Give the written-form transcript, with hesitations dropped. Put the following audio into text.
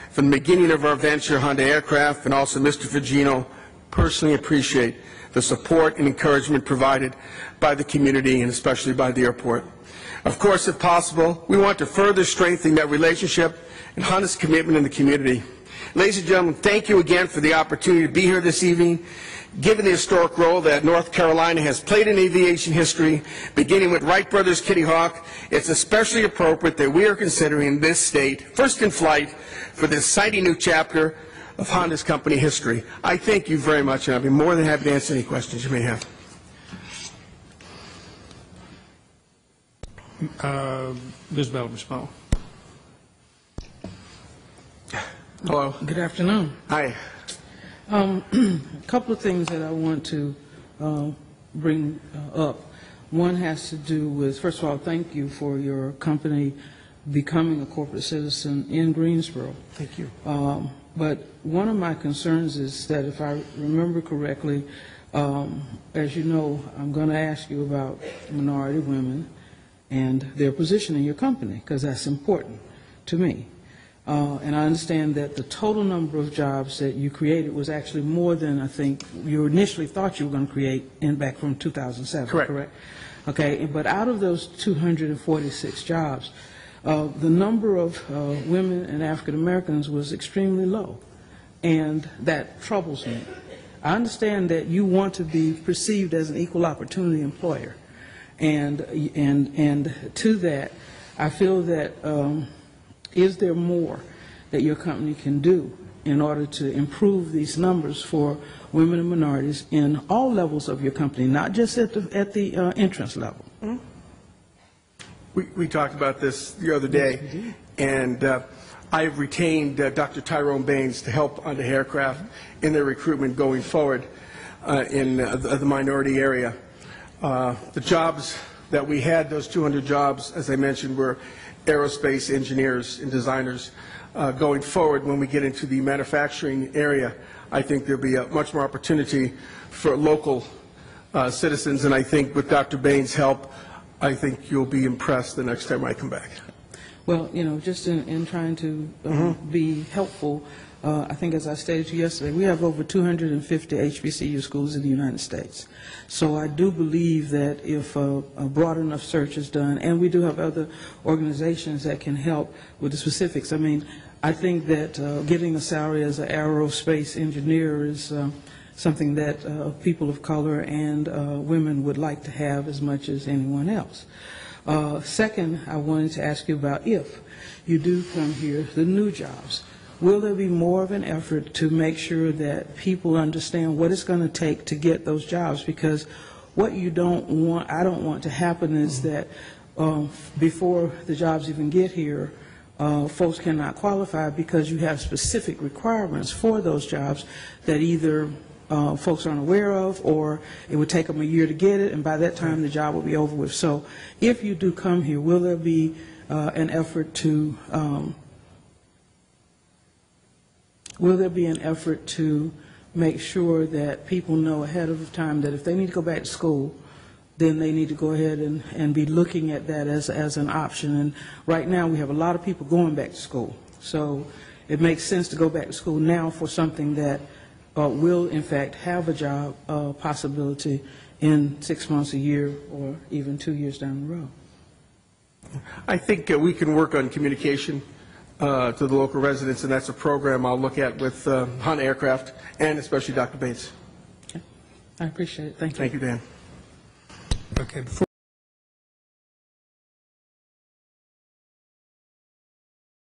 from the beginning of our venture, Honda Aircraft, and also Mr. Fugino, personally appreciate the support and encouragement provided by the community and especially by the airport. Of course, if possible, we want to further strengthen that relationship and Honda's commitment in the community. Ladies and gentlemen, thank you again for the opportunity to be here this evening. Given the historic role that North Carolina has played in aviation history, beginning with Wright Brothers Kitty Hawk, it's especially appropriate that we are considering this state first in flight for this exciting new chapter of Honda's company history. I thank you very much, and I'll be more than happy to answer any questions you may have. Ms. Bellamy Small. Hello. Good afternoon. Hi. A couple of things that I want to bring up. One has to do with, first of all, thank you for your company becoming a corporate citizen in Greensboro. Thank you. But one of my concerns is that if I remember correctly, as you know, I'm going to ask you about minority women and their position in your company, because that's important to me. And I understand that the total number of jobs that you created was actually more than I think you initially thought you were going to create back from 2007. Correct? Okay, but out of those 246 jobs, the number of women and African Americans was extremely low, and that troubles me. I understand that you want to be perceived as an equal opportunity employer, and to that, I feel that is there more that your company can do in order to improve these numbers for women and minorities in all levels of your company, not just at the entrance level? Mm-hmm. We talked about this the other day, and I have retained Dr. Tyrone Baines to help on the aircraft in their recruitment going forward in the minority area. The jobs that we had, those 200 jobs, as I mentioned, were aerospace engineers and designers. Going forward, when we get into the manufacturing area, I think there'll be much more opportunity for local citizens, and I think with Dr. Baines' help, I think you'll be impressed the next time I come back. Well, you know, just in trying to be helpful, I think as I stated to you yesterday, we have over 250 HBCU schools in the United States. So I do believe that if a broad enough search is done, and we do have other organizations that can help with the specifics. I mean, I think that getting a salary as an aerospace engineer is something that people of color and women would like to have as much as anyone else. Second, I wanted to ask you about, if you do come here, the new jobs. Will there be more of an effort to make sure that people understand what it's going to take to get those jobs? Because what you don't want, I don't want to happen is that before the jobs even get here, folks cannot qualify because you have specific requirements for those jobs that either folks aren't aware of, or it would take them a year to get it, and by that time the job will be over with. So if you do come here, will there be an effort to make sure that people know ahead of time that if they need to go back to school, then they need to go ahead and be looking at that as an option? And right now we have a lot of people going back to school, so it makes sense to go back to school now for something that will in fact have a job possibility in 6 months, a year, or even 2 years down the road. I think we can work on communication to the local residents, and that's a program I'll look at with Honda Aircraft and especially Dr. Bates. Okay. I appreciate it. Thank you. Thank you, Dan. Okay.